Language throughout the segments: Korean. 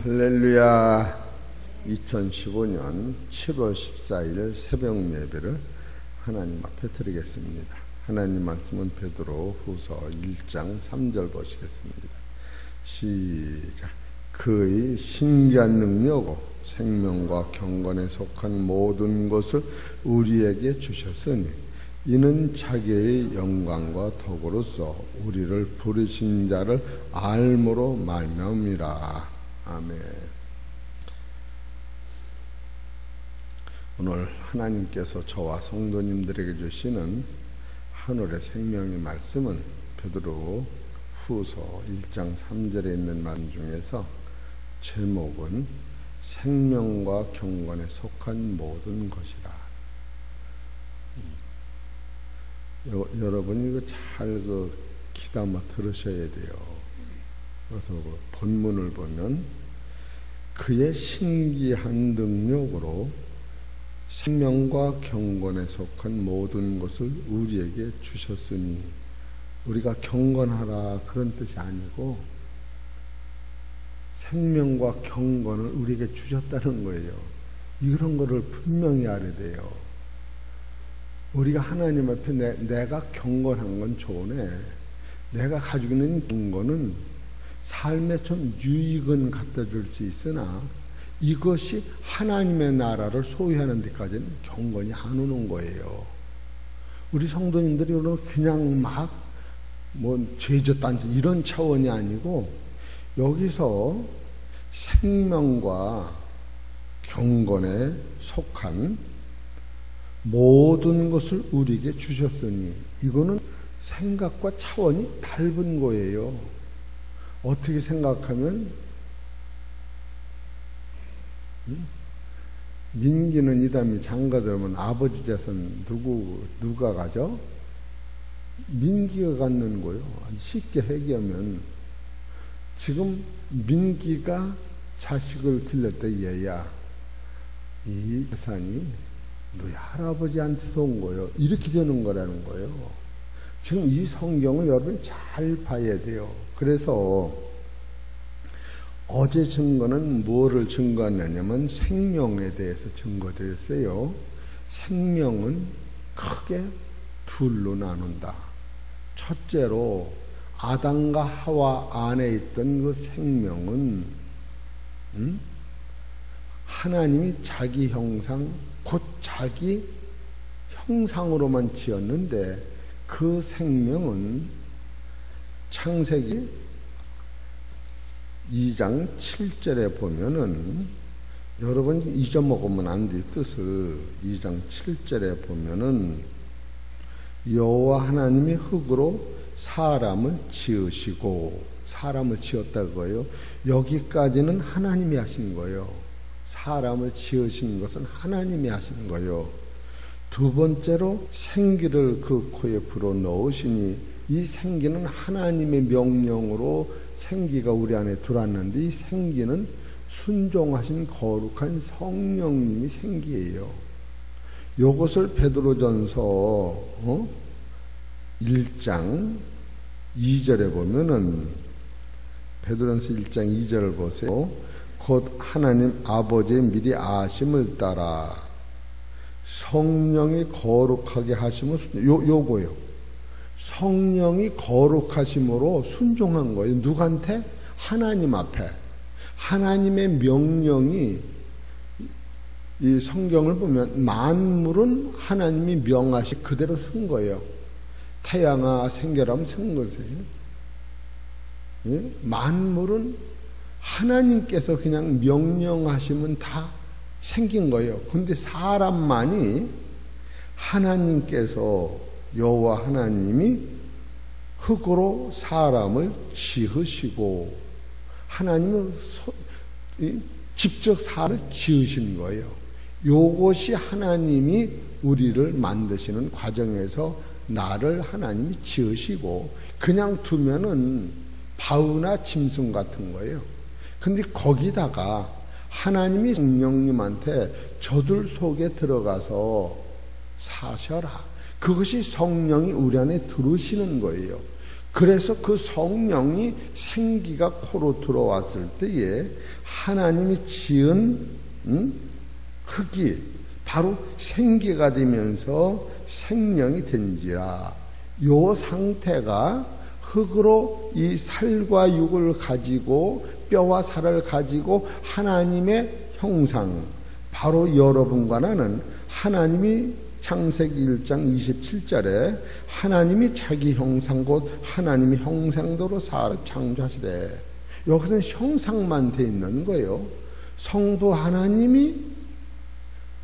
할렐루야. 2015년 7월 14일 새벽 예배를 하나님 앞에 드리겠습니다. 하나님 말씀은 베드로 후서 1장 3절 보시겠습니다. 시작. 그의 신기한 능력으로 생명과 경건에 속한 모든 것을 우리에게 주셨으니 이는 자기의 영광과 덕으로서 우리를 부르신 자를 알므로 말미암이라. 아멘. 오늘 하나님께서 저와 성도님들에게 주시는 하늘의 생명의 말씀은 베드로 후서 1장 3절에 있는 말씀 중에서 제목은 생명과 경건에 속한 모든 것이라. 여러분 이거 잘 귀담아 들으셔야 돼요. 그래서 본문을 보면 그의 신기한 능력으로 생명과 경건에 속한 모든 것을 우리에게 주셨으니, 우리가 경건하라 그런 뜻이 아니고 생명과 경건을 우리에게 주셨다는 거예요. 이런 거를 분명히 알아야 돼요. 우리가 하나님 앞에 내가 경건한 건 좋으네, 내가 가지고 있는 경건은 삶에 좀 유익은 갖다 줄 수 있으나 이것이 하나님의 나라를 소유하는 데까지는 경건이 안 오는 거예요. 우리 성도님들이 그냥 막 죄졌다는 이런 차원이 아니고, 여기서 생명과 경건에 속한 모든 것을 우리에게 주셨으니, 이거는 생각과 차원이 다른 거예요. 어떻게 생각하면 민기는 이담이 장가들면 아버지 재산 누가 가져? 민기가 갖는 거예요. 쉽게 얘기하면 지금 민기가 자식을 길릴 때 얘야, 이 재산이 너희 할아버지한테서 온 거예요. 이렇게 되는 거라는 거예요. 지금 이 성경을 여러분이 잘 봐야 돼요. 그래서 어제 증거는 뭐를 증거하냐면 생명에 대해서 증거드렸어요. 생명은 크게 둘로 나눈다. 첫째로 아담과 하와 안에 있던 그 생명은 하나님이 자기 형상, 곧 자기 형상으로만 지었는데, 그 생명은 창세기 2장 7절에 보면은, 여러분 잊어먹으면 안 돼, 뜻을. 2장 7절에 보면은 여호와 하나님이 흙으로 사람을 지으시고, 사람을 지었다 그거예요. 여기까지는 하나님이 하신 거예요. 사람을 지으신 것은 하나님이 하신 거예요. 두 번째로 생기를 그 코에 불어 넣으시니, 이 생기는 하나님의 명령으로 생기가 우리 안에 들어왔는데, 이 생기는 순종하신 거룩한 성령님이 생기예요. 이것을 베드로전서 1장 2절에 보면은, 베드로전서 1장 2절을 보세요. 곧 하나님 아버지의 미리 아심을 따라 성령이 거룩하게 하심을 요거예요. 성령이 거룩하심으로 순종한 거예요. 누구한테? 하나님 앞에. 하나님의 명령이, 이 성경을 보면 만물은 하나님이 명하시 그대로 쓴 거예요. 태양아 생겨라면 쓴 것이에요. 예? 만물은 하나님께서 그냥 명령하시면 다 생긴 거예요. 근데 사람만이 하나님께서, 여호와 하나님이 흙으로 사람을 지으시고, 하나님은 직접 사람을 지으신 거예요. 요것이 하나님이 우리를 만드시는 과정에서 나를 하나님이 지으시고, 그냥 두면은 바우나 짐승 같은 거예요. 근데 거기다가 하나님이 성령님한테 저들 속에 들어가서 사셔라. 그것이 성령이 우리 안에 들으시는 거예요. 그래서 그 성령이 생기가 코로 들어왔을 때에 하나님이 지은 흙이 바로 생기가 되면서 생명이 된지라. 요 상태가 흙으로 이 살과 육을 가지고 뼈와 살을 가지고 하나님의 형상, 바로 여러분과 나는 하나님이 창세기 1장 27절에 하나님이 자기 형상 곧 하나님의 형상대로 사람을 창조하시되, 여기서는 형상만 돼 있는 거예요. 성부 하나님이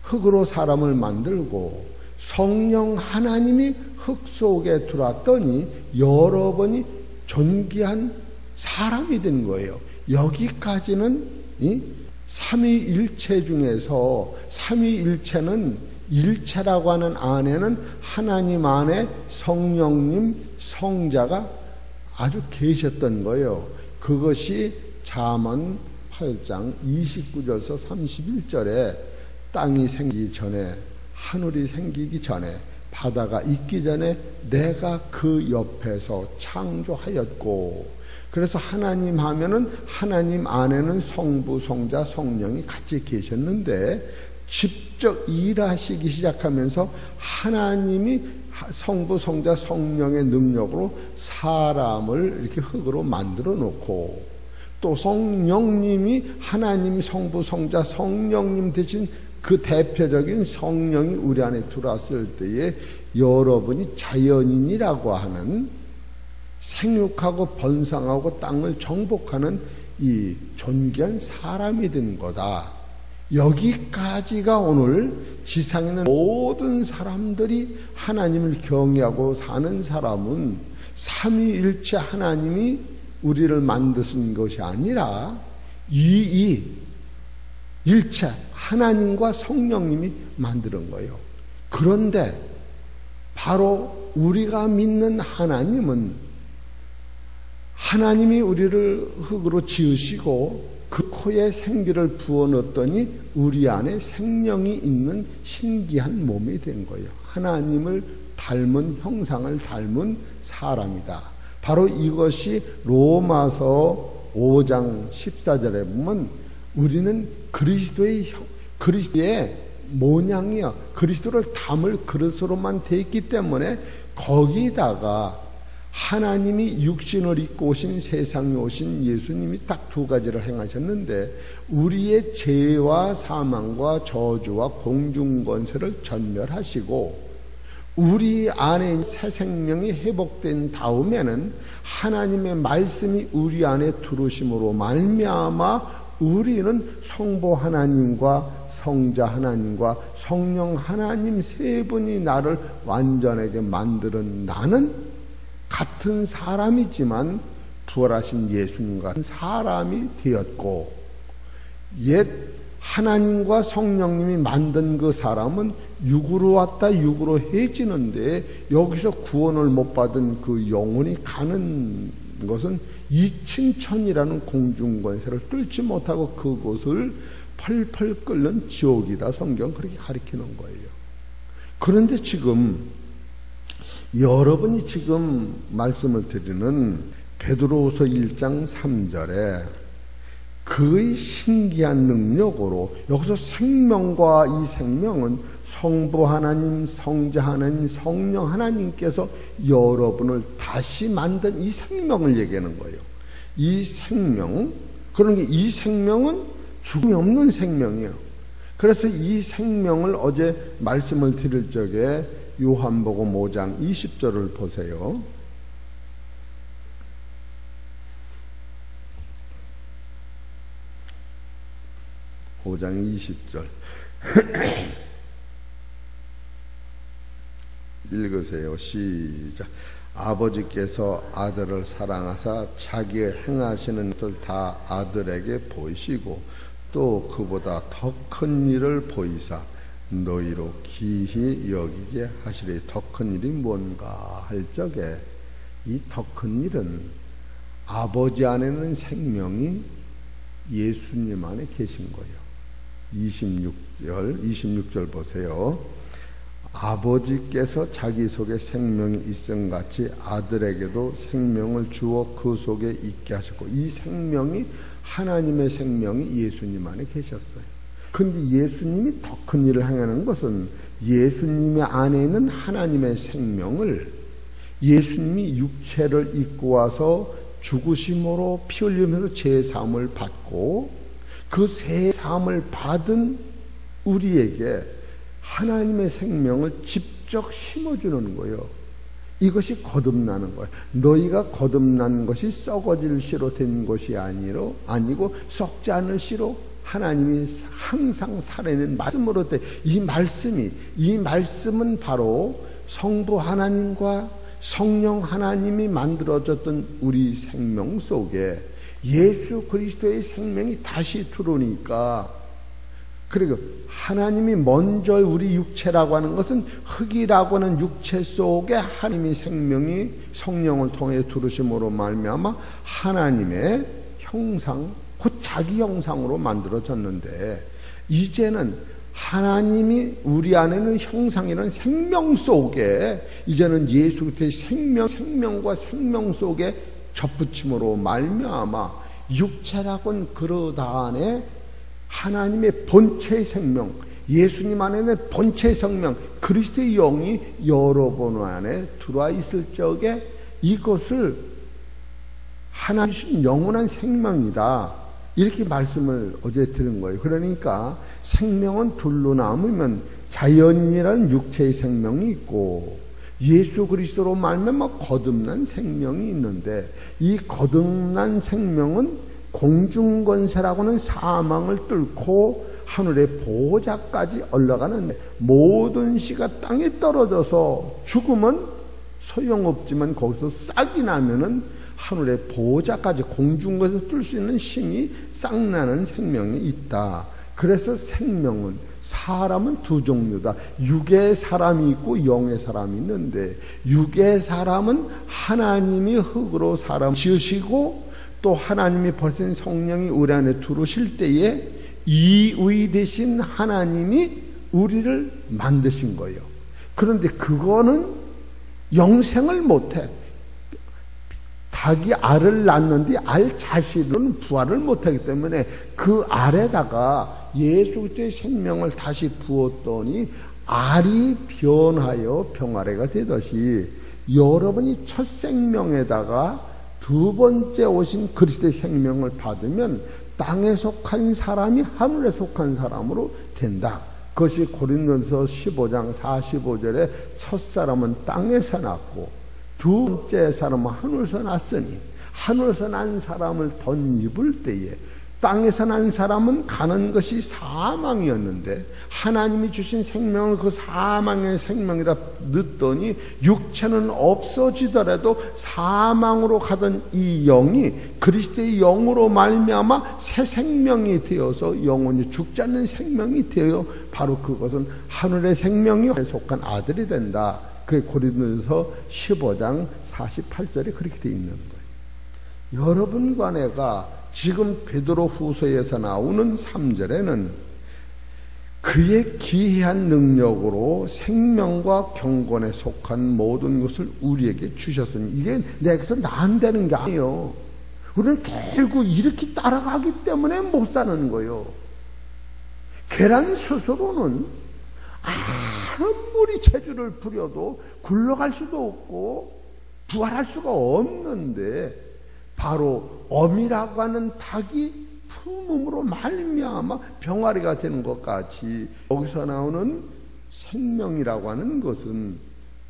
흙으로 사람을 만들고 성령 하나님이 흙 속에 들어왔더니 여러분이 존귀한 사람이 된 거예요. 여기까지는 삼위일체 중에서 삼위일체는 일체라고 하는 안에는 하나님 안에 성령님 성자가 아주 계셨던 거예요. 그것이 잠언 8장 29절에서 31절에 땅이 생기기 전에, 하늘이 생기기 전에, 바다가 있기 전에 내가 그 옆에서 창조하였고, 그래서 하나님 하면은 하나님 안에는 성부, 성자, 성령이 같이 계셨는데 직접 일하시기 시작하면서 하나님이 성부, 성자, 성령의 능력으로 사람을 이렇게 흙으로 만들어 놓고, 또 성령님이 하나님 성부, 성자, 성령님 대신 그 대표적인 성령이 우리 안에 들어왔을 때에 여러분이 자연인이라고 하는 생육하고 번성하고 땅을 정복하는 이 존귀한 사람이 된 거다. 여기까지가 오늘 지상에 있는 모든 사람들이 하나님을 경외하고 사는 사람은 삼위일체 하나님이 우리를 만드신 것이 아니라 일체 하나님과 성령님이 만드는 거예요. 그런데 바로 우리가 믿는 하나님은 하나님이 우리를 흙으로 지으시고 그 코에 생기를 부어넣었더니 우리 안에 생명이 있는 신기한 몸이 된 거예요. 하나님을 닮은, 형상을 닮은 사람이다. 바로 이것이 로마서 5장 14절에 보면 우리는 그리스도의 모양이요, 그리스도를 담을 그릇으로만 돼 있기 때문에 거기다가 하나님이 육신을 입고 오신, 세상에 오신 예수님이 딱 두 가지를 행하셨는데 우리의 죄와 사망과 저주와 공중권세를 전멸하시고 우리 안에 새 생명이 회복된 다음에는 하나님의 말씀이 우리 안에 들어오심으로 말미암아 우리는 성부 하나님과 성자 하나님과 성령 하나님 세 분이 나를 완전하게 만드는, 나는 같은 사람이지만 부활하신 예수님과 사람이 되었고, 옛 하나님과 성령님이 만든 그 사람은 육으로 왔다 육으로 해지는데 여기서 구원을 못 받은 그 영혼이 가는 것은 이층천이라는 공중권세를 뚫지 못하고 그곳을 펄펄 끓는 지옥이다. 성경 그렇게 가리키는 거예요. 그런데 지금 여러분이 지금 말씀을 드리는 베드로후서 1장 3절에 그의 신기한 능력으로, 여기서 생명과 이 생명은 성부 하나님, 성자 하나님, 성령 하나님께서 여러분을 다시 만든 이 생명을 얘기하는 거예요. 이 생명, 그러니까 이 생명은 죽음이 없는 생명이에요. 그래서 이 생명을 어제 말씀을 드릴 적에 요한복음 5장 20절을 보세요. (5장 20절) 읽으세요. 시작. 아버지께서 아들을 사랑하사 자기의 행하시는 것을 다 아들에게 보이시고 또 그보다 더 큰 일을 보이사 너희로 기히 여기게 하시리. 더 큰 일이 뭔가 할 적에 이 더 큰 일은 아버지 안에는 생명이 예수님 안에 계신 거예요. 26절 보세요. 아버지께서 자기 속에 생명이 있음같이 아들에게도 생명을 주어 그 속에 있게 하셨고, 이 생명이 하나님의 생명이 예수님 안에 계셨어요. 그런데 예수님이 더 큰 일을 행하는 것은 예수님의 안에 있는 하나님의 생명을 예수님이 육체를 입고 와서 죽으심으로 피 흘리면서 죄사함을 받고 그 죄사함을 받은 우리에게 하나님의 생명을 직접 심어주는 거예요. 이것이 거듭나는 거예요. 너희가 거듭난 것이 썩어질 씨로 된 것이 아니고 썩지 않을 씨로 하나님이 항상 살아있는 말씀으로 돼. 이 말씀은 바로 성부 하나님과 성령 하나님이 만들어졌던 우리 생명 속에 예수 그리스도의 생명이 다시 들어오니까, 그리고 하나님이 먼저 우리 육체라고 하는 것은 흙이라고 하는 육체 속에 하나님의 생명이 성령을 통해 들으심으로 말미암아 하나님의 형상, 곧 자기 형상으로 만들어졌는데, 이제는 하나님이 우리 안에는 형상이라는 생명 속에 이제는 예수 그리스도의 생명과 생명 속에 접붙임으로 말미암아 육체라고는 그러다 안에 하나님의 본체의 생명, 예수님 안에는 본체의 생명, 그리스도의 영이 여러분 안에 들어와 있을 적에 이것을 하나님 주신 영원한 생명이다, 이렇게 말씀을 어제 드린 거예요. 그러니까 생명은 둘로 나누면 자연이라는 육체의 생명이 있고 예수 그리스도로 말미암아 거듭난 생명이 있는데, 이 거듭난 생명은 공중권세라고는 사망을 뚫고 하늘의 보호자까지 올라가는, 모든 씨가 땅에 떨어져서 죽으면 소용없지만 거기서 싹이 나면은 하늘의 보호자까지 공중권세 뚫을 수 있는 힘이 싹 나는 생명이 있다. 그래서 생명은, 사람은 두 종류다. 육의 사람이 있고 영의 사람이 있는데, 육의 사람은 하나님이 흙으로 사람 지으시고 또 하나님이 벌써 성령이 우리 안에 들어오실 때에 이의 대신 하나님이 우리를 만드신 거예요. 그런데 그거는 영생을 못해. 닭이 알을 낳는데 알 자신은 부활을 못하기 때문에 그 알에다가 예수 그리스도의 생명을 다시 부었더니 알이 변하여 병아래가 되듯이, 여러분이 첫 생명에다가 두 번째 오신 그리스도의 생명을 받으면 땅에 속한 사람이 하늘에 속한 사람으로 된다. 그것이 고린도전서 15장 45절에 첫 사람은 땅에서 났고 두 번째 사람은 하늘에서 났으니, 하늘에서 난 사람을 덧입을 때에 땅에서 난 사람은 가는 것이 사망이었는데 하나님이 주신 생명을 그 사망의 생명에다 넣었더니 육체는 없어지더라도 사망으로 가던 이 영이 그리스도의 영으로 말미암아 새 생명이 되어서 영원히 죽지 않는 생명이 되어, 바로 그것은 하늘의 생명이 속한 아들이 된다. 그게 고린도전서 15장 48절에 그렇게 되어 있는 거예요. 여러분과 내가 지금 베드로 후서에서 나오는 3절에는 그의 기이한 능력으로 생명과 경건에 속한 모든 것을 우리에게 주셨으니, 이게 내게서 나한다는 게 아니에요. 우리는 결국 이렇게 따라가기 때문에 못 사는 거예요. 계란 스스로는 아무리 체주를 부려도 굴러갈 수도 없고 부활할 수가 없는데, 바로 어미라고 하는 닭이 품음으로 말미암아 병아리가 되는 것 같이, 여기서 나오는 생명이라고 하는 것은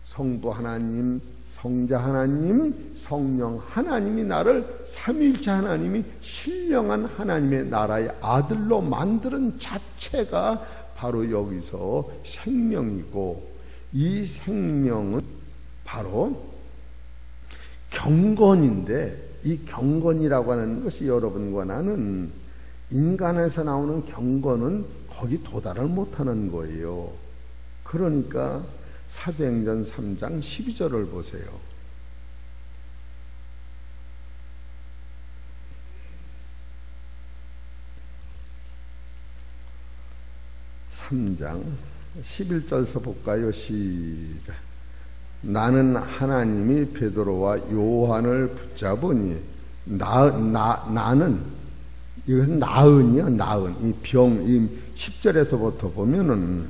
성부 하나님, 성자 하나님, 성령 하나님이 나를 삼위일체 하나님이 신령한 하나님의 나라의 아들로 만드는 자체가 바로 여기서 생명이고, 이 생명은 바로 경건인데, 이 경건이라고 하는 것이 여러분과 나는, 인간에서 나오는 경건은 거기 도달을 못하는 거예요. 그러니까 사도행전 3장 12절을 보세요. 3장 11절서 볼까요? 시작. 나는 하나님이 베드로와 요한을 붙잡으니 나는 이것은 나은이요, 나은. 이 10절에서부터 보면은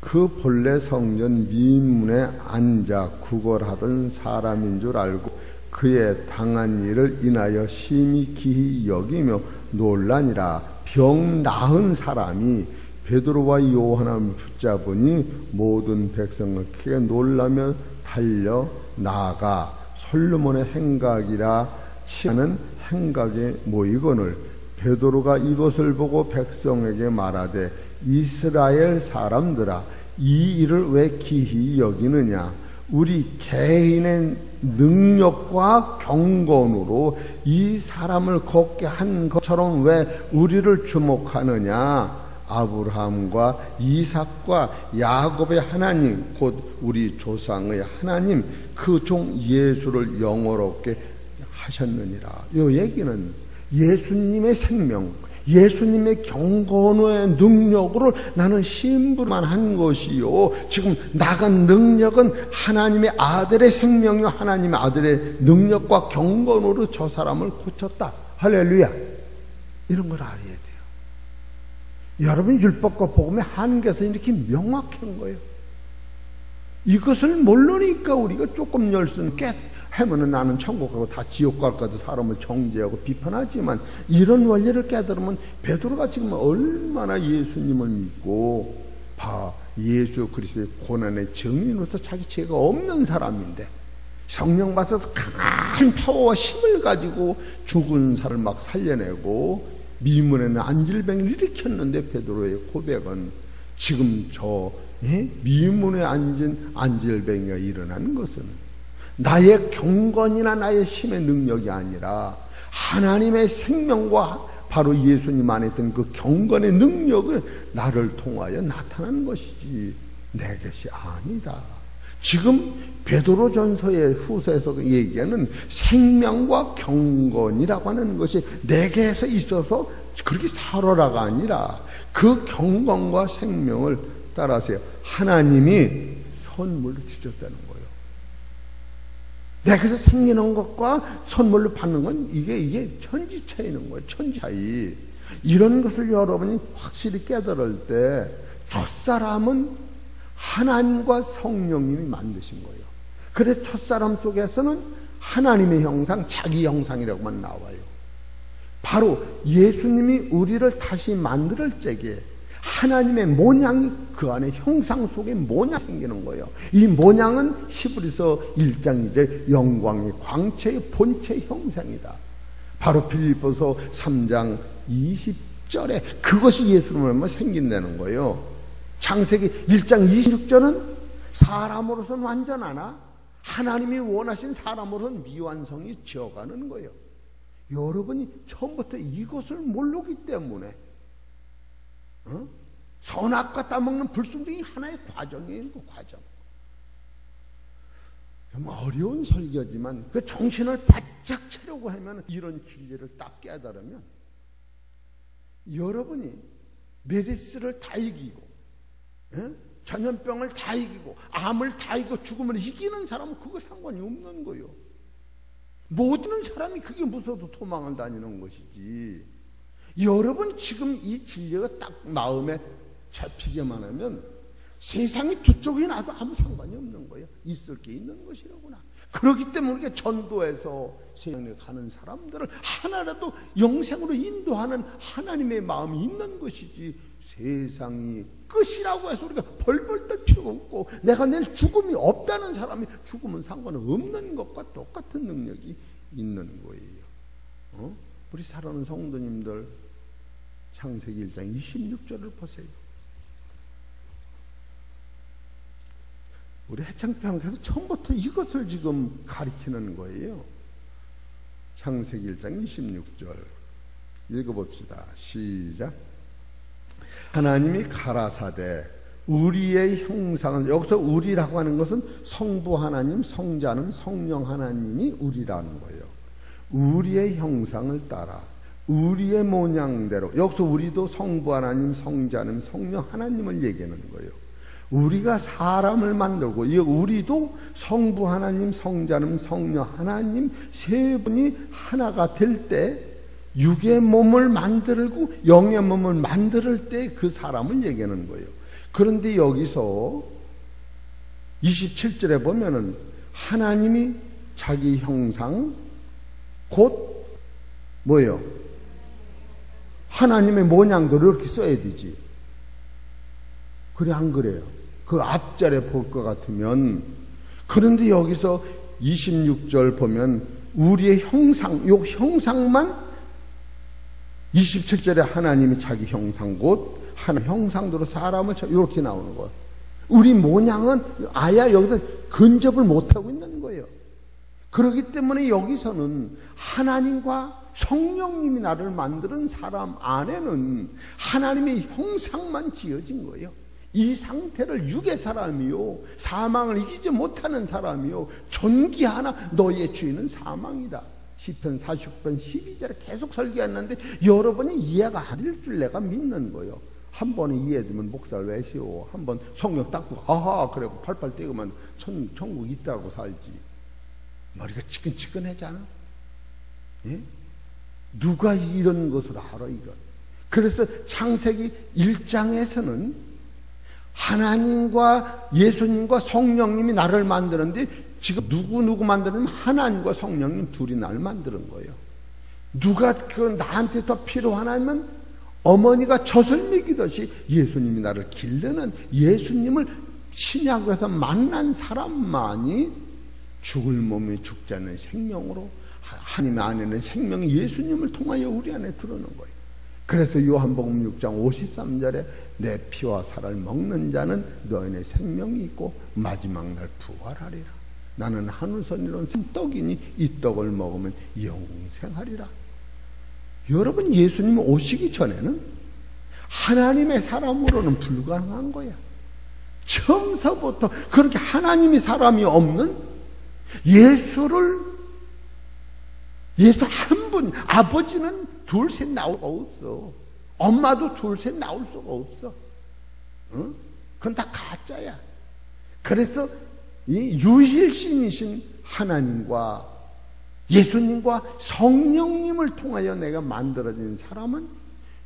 그 본래 성전 미문에 앉아 구걸하던 사람인 줄 알고 그의 당한 일을 인하여 심히 기히 여기며 놀라니라. 병 나은 사람이 베드로와 요한을 붙잡으니 모든 백성을 크게 놀라며 달려 나아가 솔로몬의 행각이라 치는 행각에 모이거늘 베드로가 이것을 보고 백성에게 말하되 이스라엘 사람들아 이 일을 왜 기히 여기느냐. 우리 개인의 능력과 경건으로 이 사람을 걷게 한 것처럼 왜 우리를 주목하느냐. 아브라함과 이삭과 야곱의 하나님 곧 우리 조상의 하나님 그 종 예수를 영원롭게 하셨느니라. 이 얘기는 예수님의 생명, 예수님의 경건의 능력으로 나는 신부만 한 것이요. 지금 나간 능력은 하나님의 아들의 생명이요. 하나님의 아들의 능력과 경건으로 저 사람을 고쳤다. 할렐루야. 이런 걸 알아야 돼요. 여러분 율법과 복음의 한계에서 이렇게 명확한 거예요. 이것을 모르니까 우리가 조금 열심 하면은 나는 천국 가고 다 지옥 갈 거다 사람을 정죄하고 비판하지만 이런 원리를 깨달으면 베드로가 지금 얼마나 예수님을 믿고 예수 그리스도의 고난의 증인으로서 자기 죄가 없는 사람인데 성령 받아서 강한 파워와 힘을 가지고 죽은 사람을 막 살려내고 미문에는 안질병을 일으켰는데 베드로의 고백은 지금 미문에 앉은 안질병이가 일어난 것은 나의 경건이나 나의 힘의 능력이 아니라 하나님의 생명과 바로 예수님 안에 있던 그 경건의 능력을 나를 통하여 나타난 것이지 내 것이 아니다. 지금 베드로전서의 후서에서 얘기하는 생명과 경건이라고 하는 것이 내게서 있어서 그렇게 살아라가 아니라 그 경건과 생명을 따라서 하나님이 선물로 주셨다는 거예요. 내게서 생기는 것과 선물로 받는 건 이게 천지 차이는 거예요. 천지 차이. 이런 것을 여러분이 확실히 깨달을 때 첫사람은 하나님과 성령님이 만드신 거예요. 그래 첫사람 속에서는 하나님의 형상, 자기 형상이라고만 나와요. 바로 예수님이 우리를 다시 만들 적에 하나님의 모양이 그 안에 형상 속에 모양이 생기는 거예요. 이 모양은 히브리서 1장 2절 영광의 광채의 본체 형상이다. 바로 빌립보서 3장 20절에 그것이 예수님을 생긴다는 거예요. 창세기 1장 26절은 사람으로서는 완전하나 하나님이 원하신 사람으로서는 미완성이 지어가는 거예요. 여러분이 처음부터 이것을 모르기 때문에 선악과 따먹는 불순종이 하나의 과정이에요. 그 과정. 좀 어려운 설교지만 그 정신을 바짝 차려고 하면 이런 진리를 딱 깨달으면 여러분이 메르스를 다 이기고 전염병을 다 이기고 암을 다 이기고 죽음을 이기는 사람은 그거 상관이 없는 거예요. 모든 사람이 그게 무서워도 도망을 다니는 것이지. 여러분 지금 이 진리가 딱 마음에 잡히게만 하면 세상이 두 쪽이 나도 아무 상관이 없는 거예요. 있을 게 있는 것이라구나. 그렇기 때문에 우리가 전도해서 세상에 가는 사람들을 하나라도 영생으로 인도하는 하나님의 마음이 있는 것이지 세상이 끝이라고 해서 우리가 벌벌 떨 필요가 없고 내가 내일 죽음이 없다는 사람이 죽으면 상관없는 것과 똑같은 능력이 있는 거예요. 우리 사랑하는 성도님들 창세기 1장 26절을 보세요. 우리 해창평에서 처음부터 이것을 지금 가르치는 거예요. 창세기 1장 26절 읽어봅시다. 시작. 하나님이 가라사대 우리의 형상을, 여기서 우리라고 하는 것은 성부 하나님, 성자는 성령 하나님이 우리라는 거예요. 우리의 형상을 따라 우리의 모양대로, 여기서 우리도 성부 하나님, 성자 하나님, 성령 하나님을 얘기하는 거예요. 우리가 사람을 만들고, 우리도 성부 하나님, 성자 하나님, 성령 하나님 세 분이 하나가 될 때, 육의 몸을 만들고 영의 몸을 만들 때 그 사람을 얘기하는 거예요. 그런데 여기서 27절에 보면은 하나님이 자기 형상, 곧 뭐예요? 하나님의 모양대로 이렇게 써야 되지. 그래, 안 그래요? 그 앞절에 볼 것 같으면. 그런데 여기서 26절 보면 우리의 형상, 요 형상만 27절에 하나님이 자기 형상, 곧 하나 형상대로 사람을 이렇게 나오는 거예요. 우리 모양은 아예 여기서 근접을 못하고 있는 거예요. 그렇기 때문에 여기서는 하나님과 성령님이 나를 만드는 사람 안에는 하나님의 형상만 지어진 거예요. 이 상태를 육의 사람이요, 사망을 이기지 못하는 사람이요, 존귀하나 너희의 주인은 사망이다. 시편 49편 12절에 계속 설교했는데 여러분이 이해가 안 될 줄 내가 믿는 거예요. 한 번에 이해되면 목사를 왜 세워? 한 번 성령 닦고 아하 그래고 팔팔 떼고만 천국 있다고 살지. 머리가 치근치근하잖아. 예? 누가 이런 것을 알아, 이건. 그래서 창세기 1장에서는 하나님과 예수님과 성령님이 나를 만드는데 지금 누구 만드냐면 하나님과 성령님 둘이 나를 만드는 거예요. 누가 그 나한테 더 필요하냐면 어머니가 젖을 먹이듯이 예수님이 나를 기르는, 예수님을 신약에서 만난 사람만이 죽을 몸에 죽지 않는 생명으로, 하나님 안에는 생명이 예수님을 통하여 우리 안에 들어오는 거예요. 그래서 요한복음 6장 53절에 내 피와 살을 먹는 자는 너희의 생명이 있고 마지막 날 부활하리라. 나는 하늘선이로는 떡이니 이 떡을 먹으면 영생하리라. 여러분, 예수님 오시기 전에는 하나님의 사람으로는 불가능한 거야. 처음서부터 그렇게 하나님이 사람이 없는 예수 한 분, 아버지는 둘, 셋 나올 수가 없어. 엄마도 둘, 셋 나올 수가 없어. 응? 그건 다 가짜야. 그래서 이 유일신이신 하나님과 예수님과 성령님을 통하여 내가 만들어진 사람은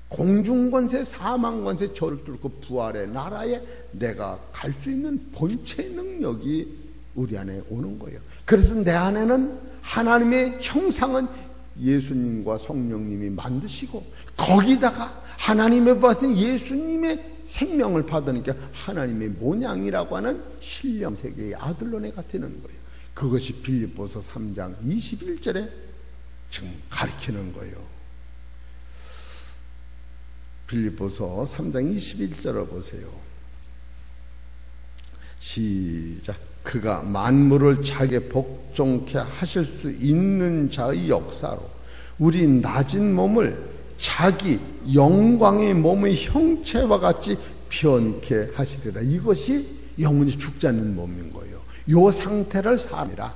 공중권세, 사망권세, 저를 뚫고 부활의 나라에 내가 갈 수 있는 본체 능력이 우리 안에 오는 거예요. 그래서 내 안에는 하나님의 형상은 예수님과 성령님이 만드시고 거기다가 하나님의 받은 예수님의 생명을 받으니까 하나님의 모양이라고 하는 신령세계의 아들로 내가 되는 거예요. 그것이 빌립보서 3장 21절에 지금 가르치는 거예요. 빌립보서 3장 21절을 보세요. 시작. 그가 만물을 자기에 복종케 하실 수 있는 자의 역사로 우리 낮은 몸을 자기 영광의 몸의 형체와 같이 변케 하시리라. 이것이 영원히 죽지 않는 몸인 거예요. 이 상태를 사람이라.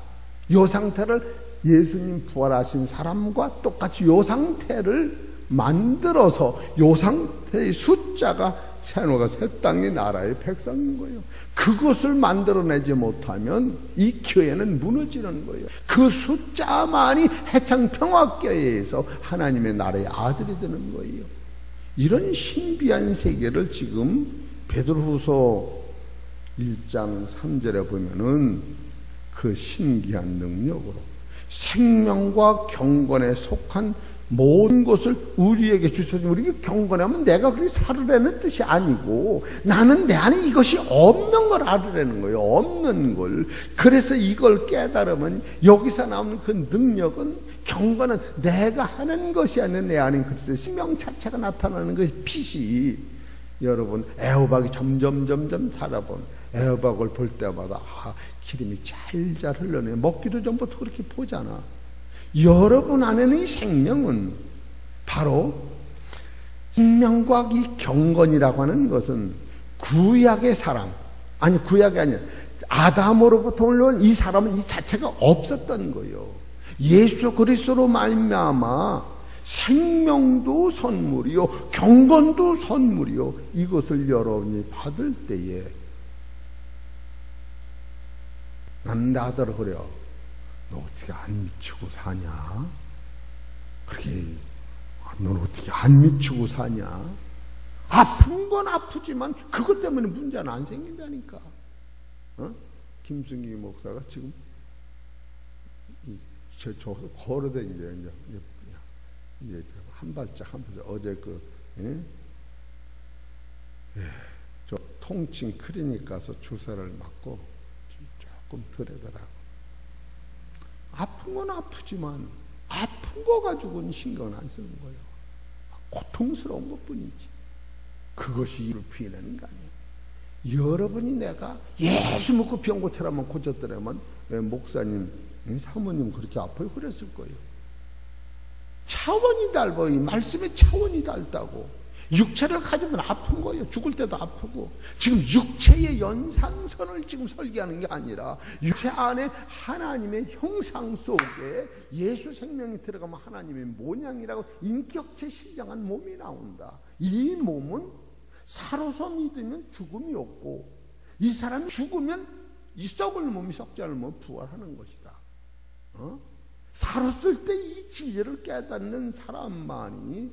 이 상태를 예수님 부활하신 사람과 똑같이 이 상태를 만들어서 이 상태의 숫자가 세노가 새 땅의 나라의 백성인 거예요. 그것을 만들어내지 못하면 이 교회는 무너지는 거예요. 그 숫자만이 해창평화교회에서 하나님의 나라의 아들이 되는 거예요. 이런 신비한 세계를 지금 베드로후서 1장 3절에 보면은 그 신기한 능력으로 생명과 경건에 속한 모든 것을 우리에게 주셔서 우리에게 경건하면 내가 그렇게 살으라는 뜻이 아니고 나는 내 안에 이것이 없는 걸 알으라는 거예요. 없는 걸. 그래서 이걸 깨달으면 여기서 나오는 그 능력은, 경건은 내가 하는 것이 아니라 내 안에 그리스도의 생명 자체가 나타나는 것이 빛이. 여러분, 애호박이 점점 자라본 애호박을 볼 때마다 기름이 잘 흘러내. 먹기도 전부터 그렇게 보잖아. 여러분 안에는 이 생명은 바로 생명과 이 경건이라고 하는 것은 구약의 사람, 아니 구약이 아니라 아담으로부터 올라온 이 사람은 이 자체가 없었던 거예요. 예수 그리스도로 말미암아 생명도 선물이요 경건도 선물이요. 이것을 여러분이 받을 때에 난 나더러 그래요. 너 어떻게 안 미치고 사냐? 그렇게 넌 어떻게 안 미치고 사냐? 아픈 건 아프지만 그것 때문에 문제는 안 생긴다니까. 김승기 목사가 지금 저 걸어다니죠. 이제 한 발짝 어제 저 통증 클리닉 가서 주사를 맞고 조금 덜하더라고. 아픈 건 아프지만 아픈 거 가지고는 신경을 안 쓰는 거예요. 고통스러운 것뿐이지. 그것이 이를 피해내는 거 아니에요. 여러분이 내가 예수 믿고 병 고쳐라면 고쳤더라면 왜 목사님, 사모님 그렇게 아파요? 그랬을 거예요. 차원이 달라요. 이 말씀의 차원이 달다고. 육체를 가지면 아픈 거예요. 죽을 때도 아프고. 지금 육체의 연상선을 지금 설계하는 게 아니라 육체 안에 하나님의 형상 속에 예수 생명이 들어가면 하나님의 모양이라고 인격체 신령한 몸이 나온다. 이 몸은 살아서 믿으면 죽음이 없고, 이 사람이 죽으면 이 썩을 몸이 썩지 않을 몸 부활하는 것이다. 살았을 때 이 진리를 깨닫는 사람만이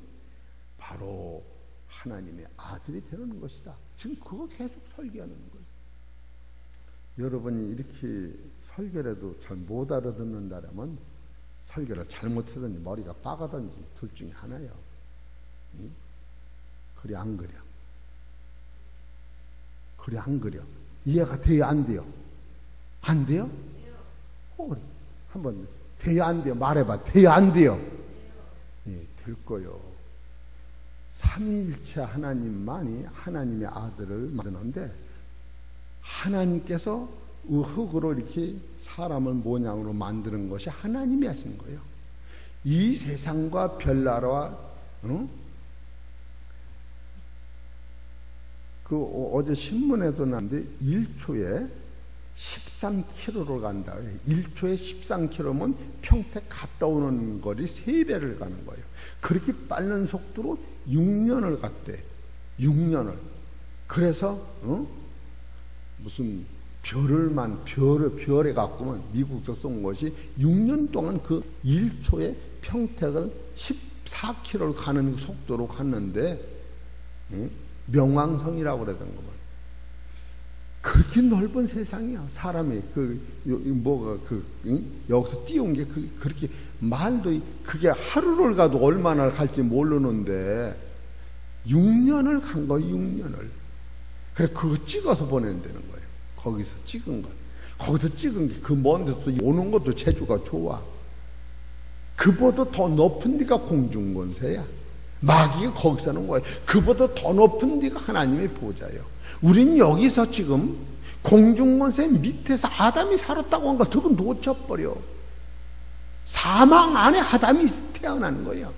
바로 하나님의 아들이 되는 것이다. 지금 그거 계속 설계하는 거예요. 여러분이 이렇게 설교라도 잘 못 알아듣는다면 설교를 잘못하든지 머리가 빠가든지 둘 중에 하나예요. 그래 안 그려? 그래 안 그려? 이해가 돼요 안 돼요? 안 돼요? 한번 돼요 안 돼요? 말해봐. 돼요 안 돼요? 예, 될 거요. 삼위일체 하나님만이 하나님의 아들을 만드는데, 하나님께서 흙으로 이렇게 사람을 모양으로 만드는 것이 하나님이 하신 거예요. 이 세상과 별나라와 어제 신문에도 나왔는데 1초에 13km로 간다. 1초에 13km면 평택 갔다 오는 거리 3배를 가는 거예요. 그렇게 빠른 속도로 6년을 갔대. 6년을. 그래서 무슨 별에 갖고는 미국에서 쏜 것이 6년 동안 그 1초에 평택을 14km를 가는 속도로 갔는데, 명왕성이라고 그러던구만. 그렇게 넓은 세상이야. 사람이 여기서 띄운 게 그렇게 말도, 그게 하루를 가도 얼마나 갈지 모르는데 6년을 간 거야. 6년을. 그래 그거 찍어서 보낸다는 거예요. 거기서 찍은 거. 거기서 찍은 게 그 먼 데서 오는 것도 재주가 좋아. 그보다 더 높은 데가 공중권세야. 마귀가 거기 사는 거예요. 그보다 더 높은 데가 하나님의 보좌예요. 우린 여기서 지금 공중권세 밑에서 아담이 살았다고 한 거 그거 놓쳐버려. 사망 안에 아담이 태어난 거예요.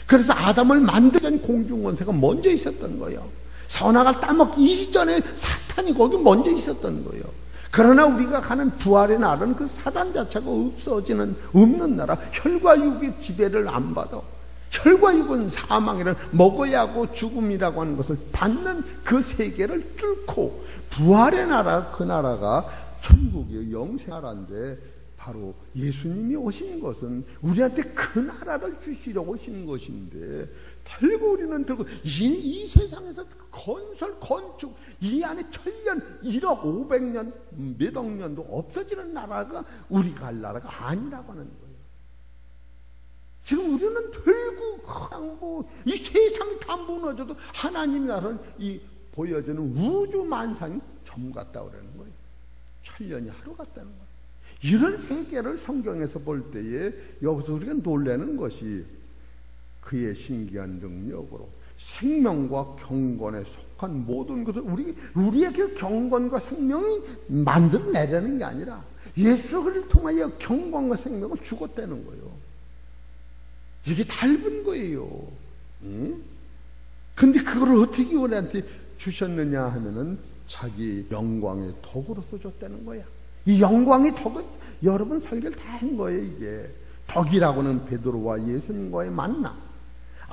그래서 아담을 만들던 공중권세가 먼저 있었던 거예요. 선악을 따먹기 이전에 사탄이 거기 먼저 있었던 거예요. 그러나 우리가 가는 부활의 날은 그 사단 자체가 없는 나라, 혈과 육의 지배를 안 받아. 혈과 육은 사망이라는 먹어야 하고 죽음이라고 하는 것을 받는 그 세계를 뚫고 부활의 나라, 그 나라가 천국의 영생나라인데, 바로 예수님이 오신 것은 우리한테 그 나라를 주시려고 오신 것인데, 결국 우리는 들고 이 세상에서 건축 이 안에 1000년 1억 500년 몇억 년도 없어지는 나라가 우리가 할 나라가 아니라고 하는 거예요. 지금 우리는 결국 이 세상이 다 무너져도 하나님 나라는 이 보여지는 우주 만상이 점 같다고 그러는 거예요. 1000년이 하루 같다는 거예요. 이런 세계를 성경에서 볼 때에 여기서 우리가 놀라는 것이 그의 신기한 능력으로 생명과 경건에 속한 모든 것을 우리에게 경건과 생명이 만들어내려는 게 아니라 예수를 통하여 경건과 생명을 주었다는 거예요. 이게 닮은 거예요. 근데 그걸 어떻게 우리한테 주셨느냐 하면은 자기 영광의 덕으로서 줬다는 거야. 이 영광의 덕은 여러분 설계를 다 한 거예요. 이게 덕이라고는 베드로와 예수님과의 만남,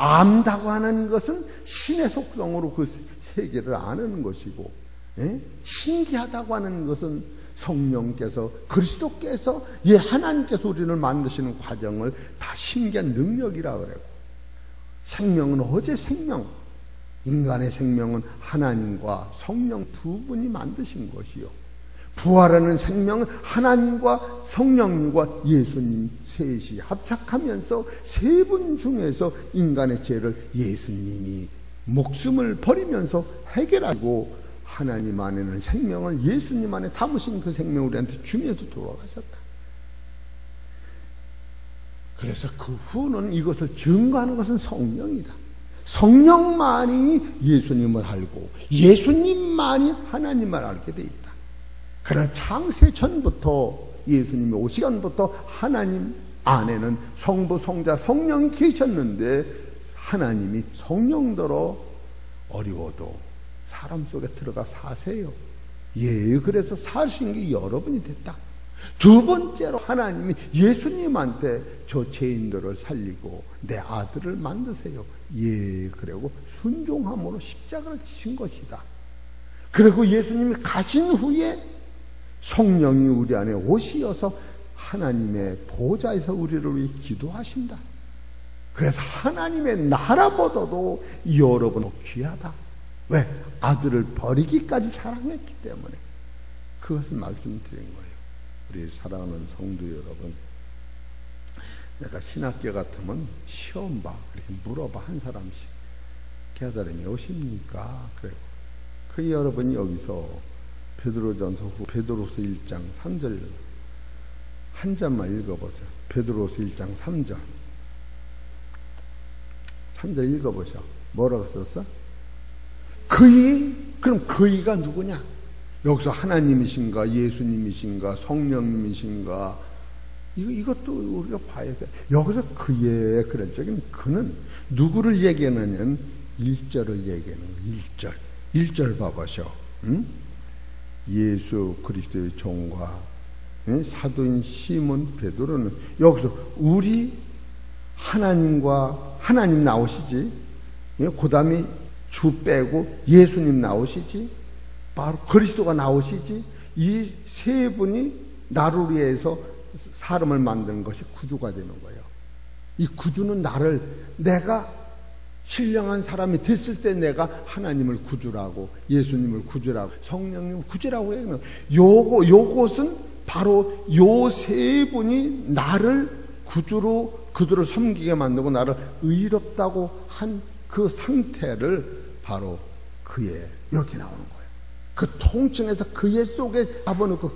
안다고 하는 것은 신의 속성으로 그 세계를 아는 것이고, 신기하다고 하는 것은 성령께서, 그리스도께서, 하나님께서 우리를 만드시는 과정을 다 신기한 능력이라 그래요. 생명은 어제 생명, 인간의 생명은 하나님과 성령 두 분이 만드신 것이요, 부활하는 생명은 하나님과 성령님과 예수님 셋이 합작하면서 세 분 중에서 인간의 죄를 예수님이 목숨을 버리면서 해결하고, 하나님 안에는 생명을 예수님 안에 담으신 그 생명을 우리한테 주면서 돌아가셨다. 그래서 그 후는 이것을 증거하는 것은 성령이다. 성령만이 예수님을 알고 예수님만이 하나님을 알게 돼 있다. 그러나 창세 전부터, 예수님이 오시기 전부터 하나님 안에는 성부, 성자, 성령이 계셨는데, 하나님이 성령대로 어려워도 사람 속에 들어가 사세요. 그래서 사신 게 여러분이 됐다. 두 번째로 하나님이 예수님한테 저 죄인들을 살리고 내 아들을 만드세요. 그리고 순종함으로 십자가를 지신 것이다. 그리고 예수님이 가신 후에 성령이 우리 안에 오시어서 하나님의 보좌에서 우리를 위해 기도하신다. 그래서 하나님의 나라보다도 여러분은 귀하다. 왜? 아들을 버리기까지 사랑했기 때문에. 그것을 말씀드린 거예요. 우리 사랑하는 성도 여러분, 내가 신학교 같으면 시험 봐, 그렇게 물어봐, 한 사람씩. 깨달음이 오십니까? 그래요. 그 여러분이 여기서 베드로전서 후 베드로서 1장 3절 한 잔만 읽어보세요. 베드로서 1장 3절 3절 읽어보셔. 뭐라고 썼어? 그럼 그이가 누구냐? 여기서 하나님이신가, 예수님이신가, 성령님이신가, 이것도 우리가 봐야 돼. 여기서 그의, 그럴 적엔 그는 누구를 얘기하느냐는 1절을 얘기하는 거예요. 1절 봐보셔. 응? 예수 그리스도의 종과 사도인 시몬 베드로는, 여기서 우리 하나님 나오시지, 그 다음에 주 빼고 예수님 나오시지, 바로 그리스도가 나오시지, 이 세 분이 나를 위해서 사람을 만드는 것이 구주가 되는 거예요. 이 구주는 내가 신령한 사람이 됐을 때 내가 하나님을 구주라고, 예수님을 구주라고, 성령님을 구주라고 해요. 요것은 바로 요 세 분이 나를 구주로, 그들을 섬기게 만들고 나를 의롭다고 한 그 상태를 바로 그의, 이렇게 나오는 거예요. 그 통칭에서 그의 속에 잡아놓고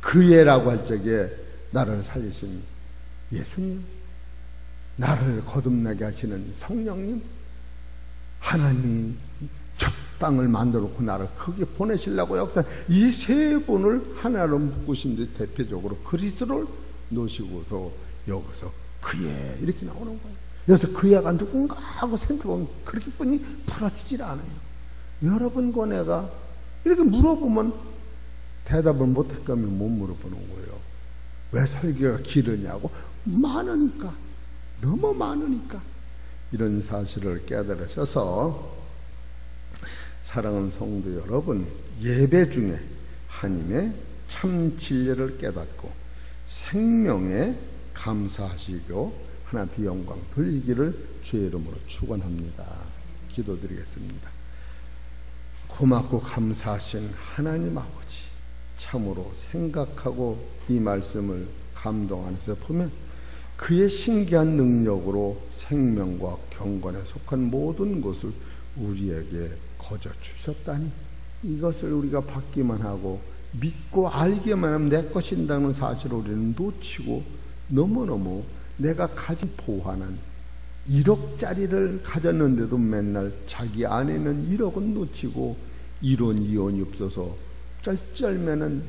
그의라고 할 적에 나를 살리신 예수님, 나를 거듭나게 하시는 성령님, 하나님이 저 땅을 만들어 놓고 나를 거기에 보내시려고 역사, 이 세 분을 하나로 묶으신 데 대표적으로 그리스도를 놓으시고서 여기서 그의 이렇게 나오는 거예요. 여기서 그애가 누군가 하고 생각하면 그렇게 뿐이 풀어주질 않아요. 여러분과 내가 이렇게 물어보면 대답을 못할 거면 못 물어보는 거예요. 왜 설교가 길으냐고? 많으니까, 너무 많으니까. 이런 사실을 깨달으셔서 사랑하는 성도 여러분, 예배 중에 하나님의 참 진리를 깨닫고 생명에 감사하시고 하나님 영광 돌리기를 주의 이름으로 축원합니다. 기도드리겠습니다. 고맙고 감사하신 하나님 아버지, 참으로 생각하고 이 말씀을 감동 안에서 보면 그의 신기한 능력으로 생명과 경건에 속한 모든 것을 우리에게 거저 주셨다니, 이것을 우리가 받기만 하고 믿고 알기만 하면 내 것인다는 사실을 우리는 놓치고, 너무너무 내가 가진 보화는 1억짜리를 가졌는데도 맨날 자기 안에는 1억은 놓치고 이론 이혼이 없어서 쩔쩔매는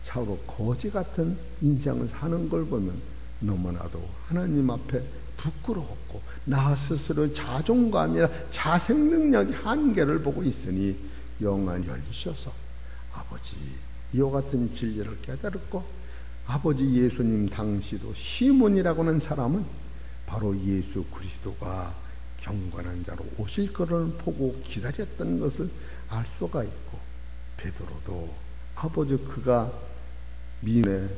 차로 거지 같은 인생을 사는 걸 보면 너무나도 하나님 앞에 부끄러웠고, 나 스스로 자존감이나 자생 능력의 한계를 보고 있으니 영을 열리셔서 아버지 이와 같은 진리를 깨달았고, 아버지 예수님 당시도 시몬이라고 하는 사람은 바로 예수 그리스도가 경건한 자로 오실 것을 보고 기다렸던 것을 알 수가 있고, 베드로도 아버지 그가 민의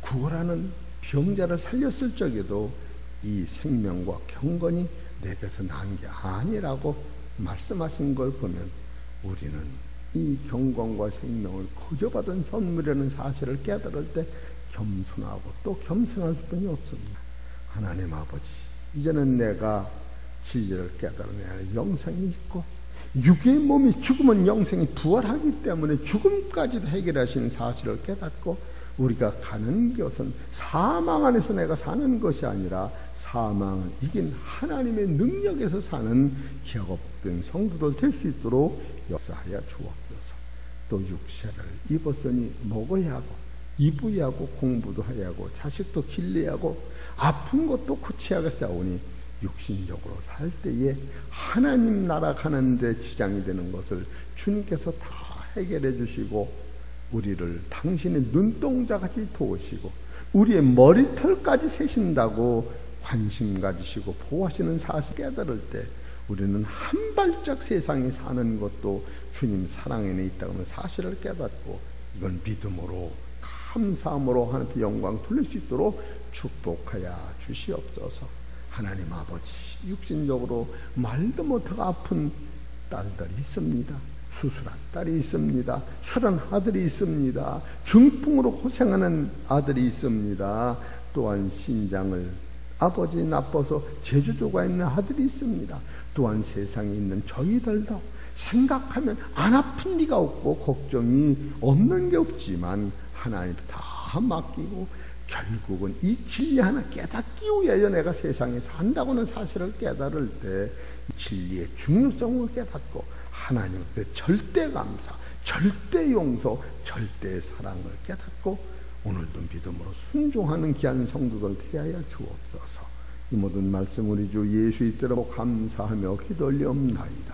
구걸하는 병자를 살렸을 적에도 이 생명과 경건이 내게서 난 게 아니라고 말씀하신 걸 보면, 우리는 이 경건과 생명을 거저받은 선물이라는 사실을 깨달을 때 겸손하고 또 겸손할 뿐이 없습니다. 하나님 아버지, 이제는 내가 진리를 깨달으면 영생이 있고, 육의 몸이 죽으면 영생이 부활하기 때문에 죽음까지도 해결하시는 사실을 깨닫고, 우리가 가는 것은 사망 안에서 내가 사는 것이 아니라 사망을 이긴 하나님의 능력에서 사는 기업된 성도들 될 수 있도록 역사하여 주옵소서. 또 육체를 입었으니 먹어야 하고 입어야 하고 공부도 해야 하고 자식도 길러야 하고 아픈 것도 고쳐야겠사오니, 육신적으로 살 때에 하나님 나라 가는 데 지장이 되는 것을 주님께서 다 해결해 주시고, 우리를 당신의 눈동자같이 도우시고 우리의 머리털까지 세신다고 관심 가지시고 보호하시는 사실 깨달을 때, 우리는 한 발짝 세상에 사는 것도 주님 사랑 안에 있다는 사실을 깨닫고, 이건 믿음으로 감사함으로 하나님께 영광 돌릴 수 있도록 축복하여 주시옵소서. 하나님 아버지, 육신적으로 말도 못하고 아픈 딸들이 있습니다. 수술한 딸이 있습니다. 술한 아들이 있습니다. 중풍으로 고생하는 아들이 있습니다. 또한 신장을 아버지 나빠서 제주도가 있는 아들이 있습니다. 또한 세상에 있는 저희들도 생각하면 안 아픈 리가 없고 걱정이 없는 게 없지만, 하나님 다 맡기고 결국은 이 진리 하나 깨닫기 위하여 내가 세상에 산다고는 사실을 깨달을 때, 진리의 중요성을 깨닫고 하나님 그 절대 감사, 절대 용서, 절대 사랑을 깨닫고 오늘도 믿음으로 순종하는 귀한 성도들 되게 하여 주옵소서. 이 모든 말씀 우리 주 예수 이름으로 감사하며 기도 올리옵나이다.